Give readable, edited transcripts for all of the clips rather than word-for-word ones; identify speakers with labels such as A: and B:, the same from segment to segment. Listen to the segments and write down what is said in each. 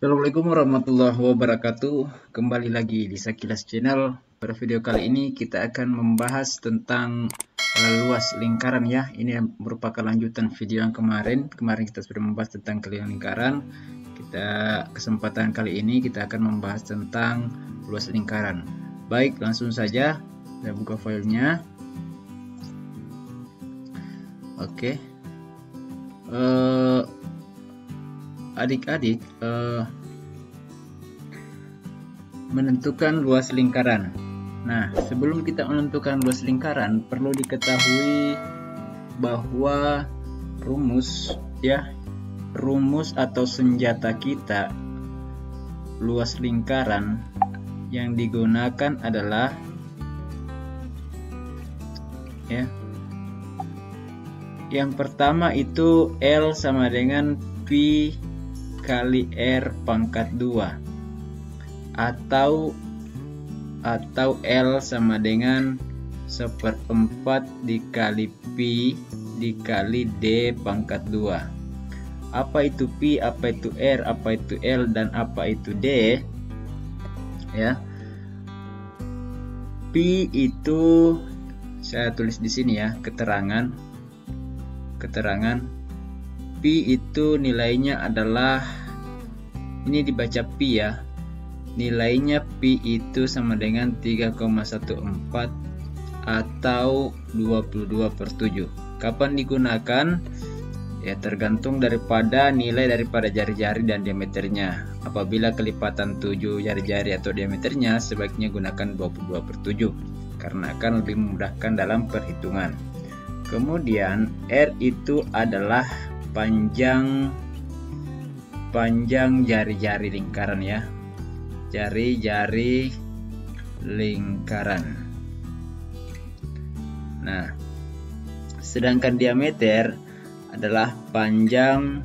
A: Assalamualaikum warahmatullahi wabarakatuh. Kembali lagi di Sakilas Channel. Pada video kali ini kita akan membahas tentang luas lingkaran ya. Ini merupakan lanjutan video yang kemarin. Kemarin kita sudah membahas tentang keliling lingkaran. Kesempatan kali ini kita akan membahas tentang luas lingkaran. Baik, langsung saja saya buka filenya. Oke. Adik-adik menentukan luas lingkaran. Nah, sebelum kita menentukan luas lingkaran, perlu diketahui bahwa rumus atau senjata kita luas lingkaran yang digunakan adalah yang pertama itu L sama dengan Pi kali R pangkat 2 atau L sama dengan 1/4 dikali Pi dikali D pangkat 2. Apa itu Pi, apa itu R, apa itu L, dan apa itu D ya. Pi itu saya tulis di sini ya, keterangan Pi itu nilainya adalah, ini dibaca Pi ya, nilainya Pi itu sama dengan 3,14 atau 22/7. Kapan digunakan? Ya tergantung daripada nilai daripada jari-jari dan diameternya. Apabila kelipatan 7 jari-jari atau diameternya, sebaiknya gunakan 22/7 karena akan lebih memudahkan dalam perhitungan. Kemudian R itu adalah panjang jari-jari lingkaran ya, jari-jari lingkaran. Nah, sedangkan diameter adalah panjang,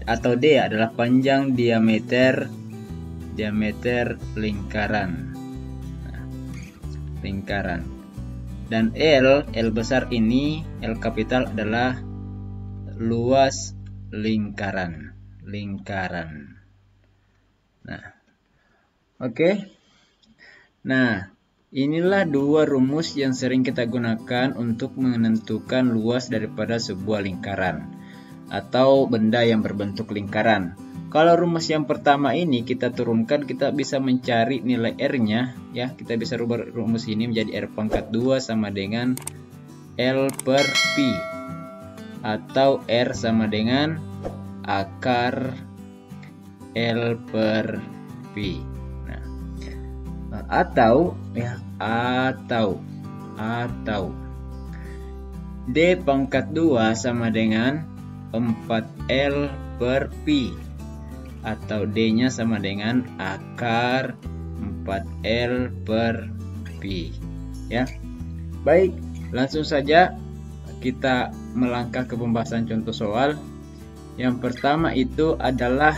A: atau D adalah panjang diameter lingkaran. Nah, lingkaran. Dan L besar ini, L kapital adalah luas lingkaran. Nah, oke. Nah, inilah dua rumus yang sering kita gunakan untuk menentukan luas daripada sebuah lingkaran atau benda yang berbentuk lingkaran. Kalau rumus yang pertama ini kita turunkan, kita bisa mencari nilai R-nya ya. Kita bisa rubah rumus ini menjadi R pangkat 2 sama dengan L per Pi, atau R sama dengan akar L per Pi. Nah, atau D pangkat 2 sama dengan 4L per Pi, atau D-nya sama dengan akar 4L per Pi ya. Baik, langsung saja kita melangkah ke pembahasan contoh soal. Yang pertama itu adalah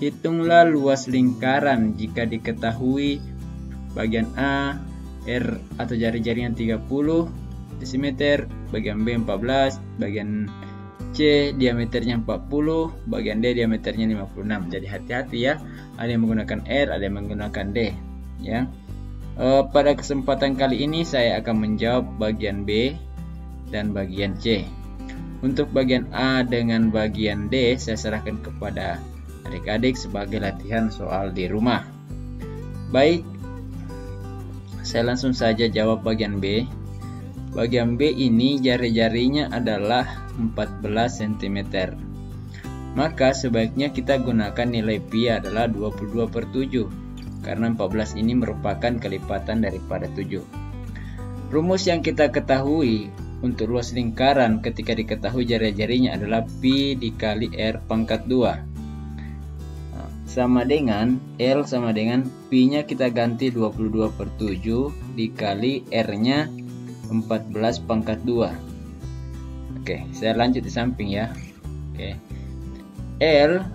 A: hitunglah luas lingkaran jika diketahui bagian A R atau jari-jarinya 30 cm, bagian B 14, bagian C diameternya 40, bagian D diameternya 56. Jadi hati-hati ya, ada yang menggunakan R, ada yang menggunakan D ya. Pada kesempatan kali ini saya akan menjawab bagian B dan bagian C. Untuk bagian A dengan bagian D saya serahkan kepada adik-adik sebagai latihan soal di rumah. Baik, saya langsung saja jawab bagian B. Bagian B ini jari-jarinya adalah 14 cm. Maka sebaiknya kita gunakan nilai Pi adalah 22/7 karena 14 ini merupakan kelipatan daripada 7. Rumus yang kita ketahui untuk luas lingkaran ketika diketahui jari-jarinya adalah Pi dikali R pangkat 2 sama dengan L sama dengan Pi-nya kita ganti 22/7 dikali R-nya 14 pangkat 2. Oke, saya lanjut di samping ya. Oke. L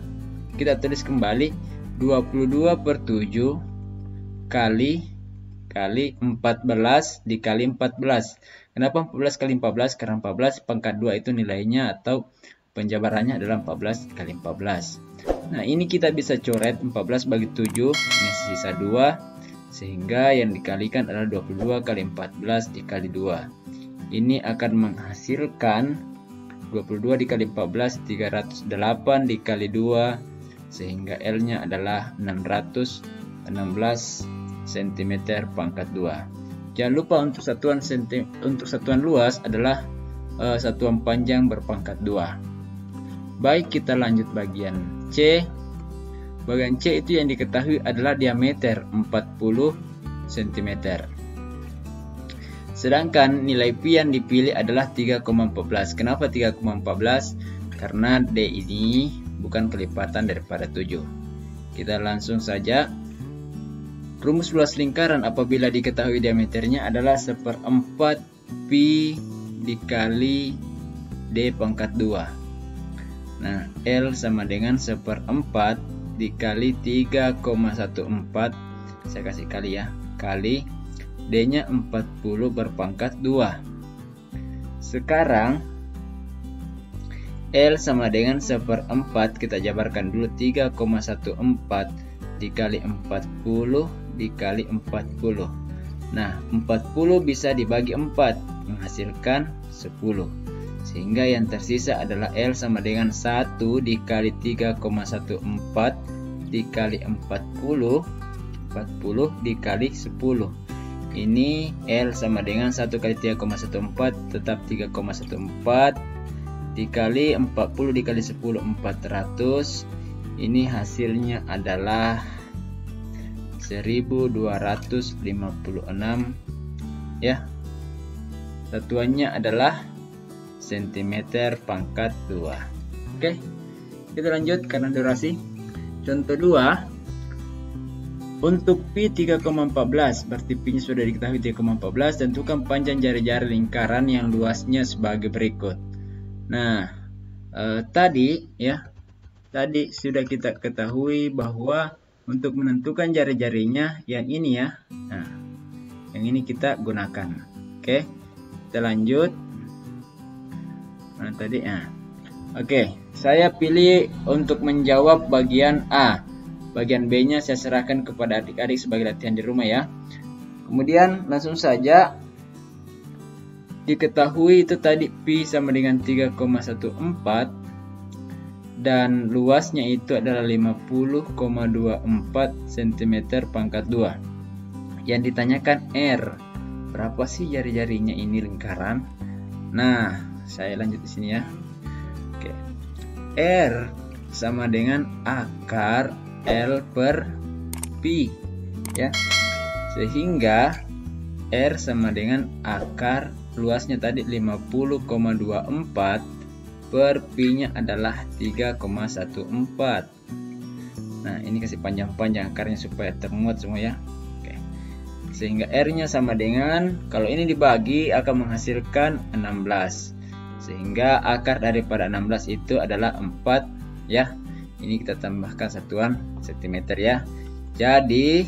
A: kita tulis kembali 22/7 kali 14 dikali 14. Kenapa 14 kali 14? Karena 14 pangkat 2 itu nilainya atau penjabarannya adalah 14 kali 14. Nah, ini kita bisa coret 14 bagi 7, ini sisa 2, sehingga yang dikalikan adalah 22 kali 14 dikali 2. Ini akan menghasilkan 22 dikali 14, 308 dikali 2, sehingga L-nya adalah 616 cm pangkat 2. Jangan lupa untuk satuan luas adalah satuan panjang berpangkat 2. Baik, kita lanjut bagian C. Bagian C itu yang diketahui adalah diameter 40 cm. Sedangkan nilai Pi yang dipilih adalah 3,14. Kenapa 3,14? Karena D ini bukan kelipatan daripada 7. Kita langsung saja. Rumus luas lingkaran apabila diketahui diameternya adalah 1/4 Pi dikali D pangkat 2. Nah, L sama dengan 1/4 dikali 3,14. Saya kasih kali ya. Kali D-nya 40 berpangkat 2. Sekarang L sama dengan 1/4. Kita jabarkan dulu, 3,14 dikali 40 dikali 40. Nah, 40 bisa dibagi 4 menghasilkan 10. Sehingga yang tersisa adalah L sama dengan 1 dikali 3,14 dikali 40 dikali 10. Ini L sama dengan 1 kali 3,14 tetap 3,14 dikali 40 dikali 10, 400. Ini hasilnya adalah 1256 ya. Satuannya adalah cm pangkat 2. Oke, kita lanjut karena durasi. Contoh 2. Untuk Pi 3,14, berarti Pi-nya sudah diketahui 3,14, tentukan panjang jari-jari lingkaran yang luasnya sebagai berikut. Nah, tadi sudah kita ketahui bahwa untuk menentukan jari-jarinya yang ini ya. Nah, yang ini kita gunakan. Oke, kita lanjut. Nah, tadi Oke, saya pilih untuk menjawab bagian A. Bagian B-nya saya serahkan kepada adik-adik sebagai latihan di rumah ya. Kemudian langsung saja diketahui itu tadi Pi sama dengan 3,14 dan luasnya itu adalah 50,24 cm pangkat 2. Yang ditanyakan R, berapa sih jari-jarinya ini lingkaran? Nah, saya lanjut di sini ya. Oke. R sama dengan akar L per Pi ya. Sehingga R sama dengan akar luasnya tadi 50,24 per Pi-nya adalah 3,14. Nah, ini kasih panjang-panjang akarnya supaya termuat semua ya. Oke. Sehingga R-nya sama dengan, kalau ini dibagi akan menghasilkan 16. Sehingga akar daripada 16 itu adalah 4 ya. Ini kita tambahkan satuan cm ya. Jadi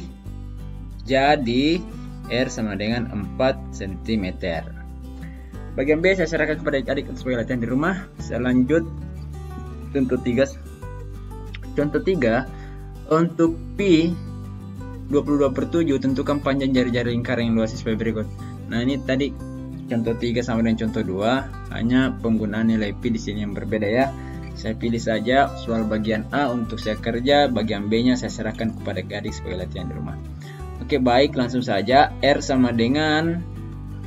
A: R sama dengan 4 cm. Bagian B saya serahkan kepada adik-adik sebagai latihan di rumah. Saya lanjut contoh 3. Contoh 3, untuk Pi 22/7 tentukan panjang jari-jari lingkaran yang luasnya sebagai berikut. Nah, ini tadi contoh 3 sama dengan contoh 2, hanya penggunaan nilai Pi di sini yang berbeda ya. Saya pilih saja soal bagian A untuk saya kerja, bagian B-nya saya serahkan kepada adik sebagai latihan di rumah. Oke, baik, langsung saja. R sama dengan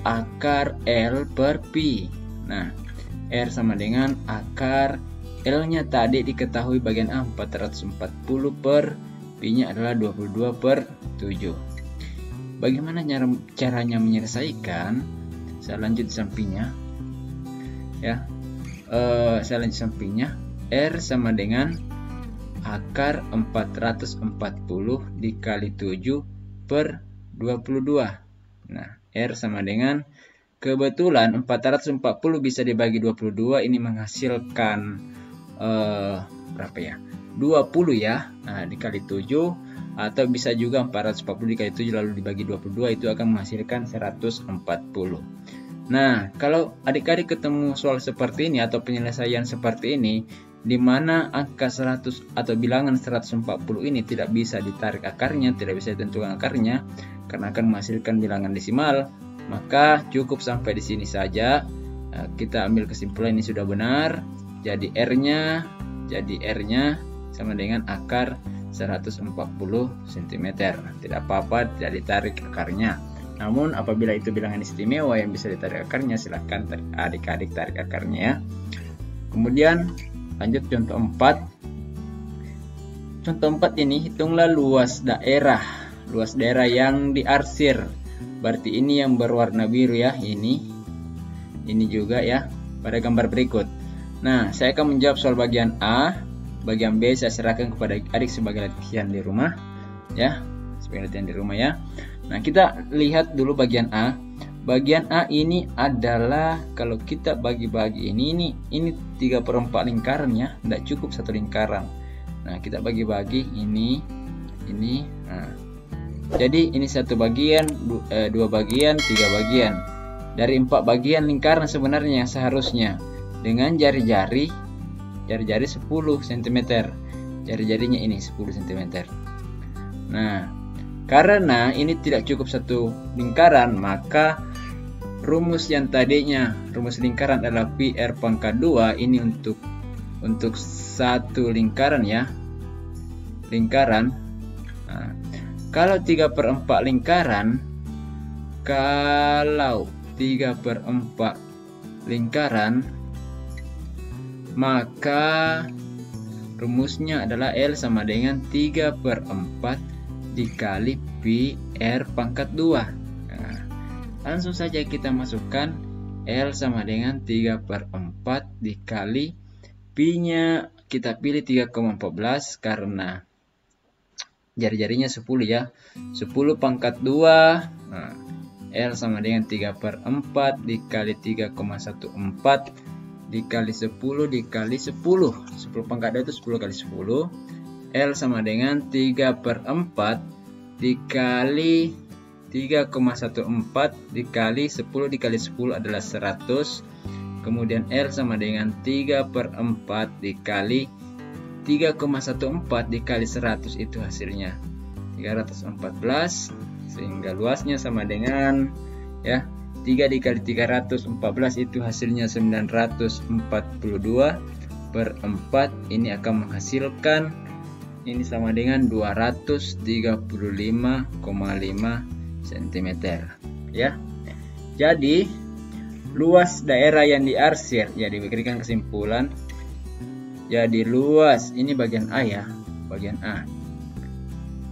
A: akar L per Pi. Nah, R sama dengan akar L-nya tadi diketahui bagian A 440 per Pi-nya adalah 22/7. Bagaimana caranya menyelesaikan? Saya lanjut di sampingnya ya. Saya lanjut sampingnya. R sama dengan akar 440 dikali 7 per 22. Nah, R sama dengan, kebetulan 440 bisa dibagi 22, ini menghasilkan berapa ya? 20 ya. Nah, dikali 7, atau bisa juga 440 dikali 7 lalu dibagi 22, itu akan menghasilkan 140. Nah, kalau adik-adik ketemu soal seperti ini atau penyelesaian seperti ini, di mana angka 100 atau bilangan 140 ini tidak bisa ditarik akarnya, tidak bisa ditentukan akarnya karena akan menghasilkan bilangan desimal, maka cukup sampai di sini saja. Kita ambil kesimpulan ini sudah benar. Jadi R-nya sama dengan akar 140 cm. Tidak apa-apa, tidak ditarik akarnya. Namun apabila itu bilangan istimewa yang bisa ditarik akarnya, silahkan adik-adik tarik akarnya ya. Kemudian lanjut contoh 4. Contoh 4 ini, hitunglah luas daerah yang diarsir. Berarti ini yang berwarna biru ya, ini juga ya pada gambar berikut. Nah, saya akan menjawab soal bagian A, bagian B saya serahkan kepada adik sebagai latihan di rumah ya, Nah, kita lihat dulu bagian A. Bagian A ini adalah kalau kita bagi-bagi ini 3/4 lingkaran ya, tidak cukup satu lingkaran. Nah, kita bagi-bagi ini. Nah, jadi ini satu bagian, 2 bagian, 3 bagian. Dari 4 bagian lingkaran sebenarnya seharusnya dengan jari-jari 10 cm. Jari-jarinya ini 10 cm. Nah, karena ini tidak cukup satu lingkaran, maka rumus yang tadinya rumus lingkaran adalah pi r pangkat 2 ini untuk satu lingkaran ya. Nah, kalau 3/4 lingkaran, maka rumusnya adalah L sama dengan 3/4 dikali pi r pangkat 2. Langsung saja kita masukkan L sama dengan 3/4 dikali pi-nya kita pilih 3,14 karena jari-jarinya 10 ya. 10 pangkat 2. Nah, L sama dengan 3/4 dikali 3,14 dikali 10 dikali 10. 10 pangkat 2 itu 10 kali 10. L sama dengan 3/4 dikali 3,14 dikali 10 dikali 10 adalah 100. Kemudian L sama dengan 3/4 dikali 3,14 dikali 100, itu hasilnya 314. Sehingga luasnya sama dengan ya 3 dikali 314 itu hasilnya 942/4. Ini akan menghasilkan ini sama dengan 235,5 cm ya. Jadi luas daerah yang diarsir, ya diberikan kesimpulan. Jadi luas ini bagian A ya, bagian A.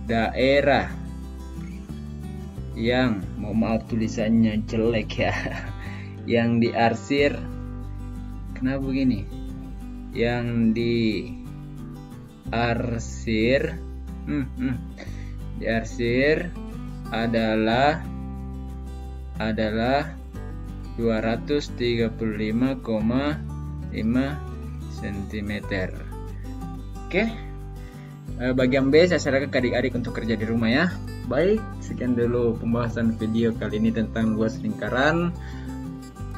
A: Daerah yang, maaf tulisannya jelek ya, yang diarsir, kenapa begini? Yang diarsir adalah 235,5 cm. Oke. Bagian B saya serahkan ke adik-adik untuk kerja di rumah ya. Baik, sekian dulu pembahasan video kali ini tentang luas lingkaran.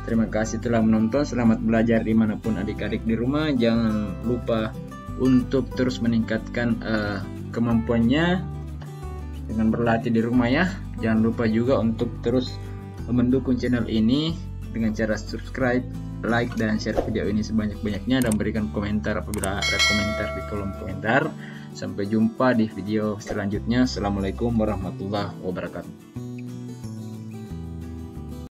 A: Terima kasih telah menonton. Selamat belajar dimanapun adik-adik di rumah. Jangan lupa untuk terus meningkatkan kemampuannya dengan berlatih di rumah ya. Jangan lupa juga untuk terus mendukung channel ini dengan cara subscribe, like, dan share video ini sebanyak-banyaknya, dan berikan komentar apabila ada komentar di kolom komentar. Sampai jumpa di video selanjutnya. Assalamualaikum warahmatullahi wabarakatuh.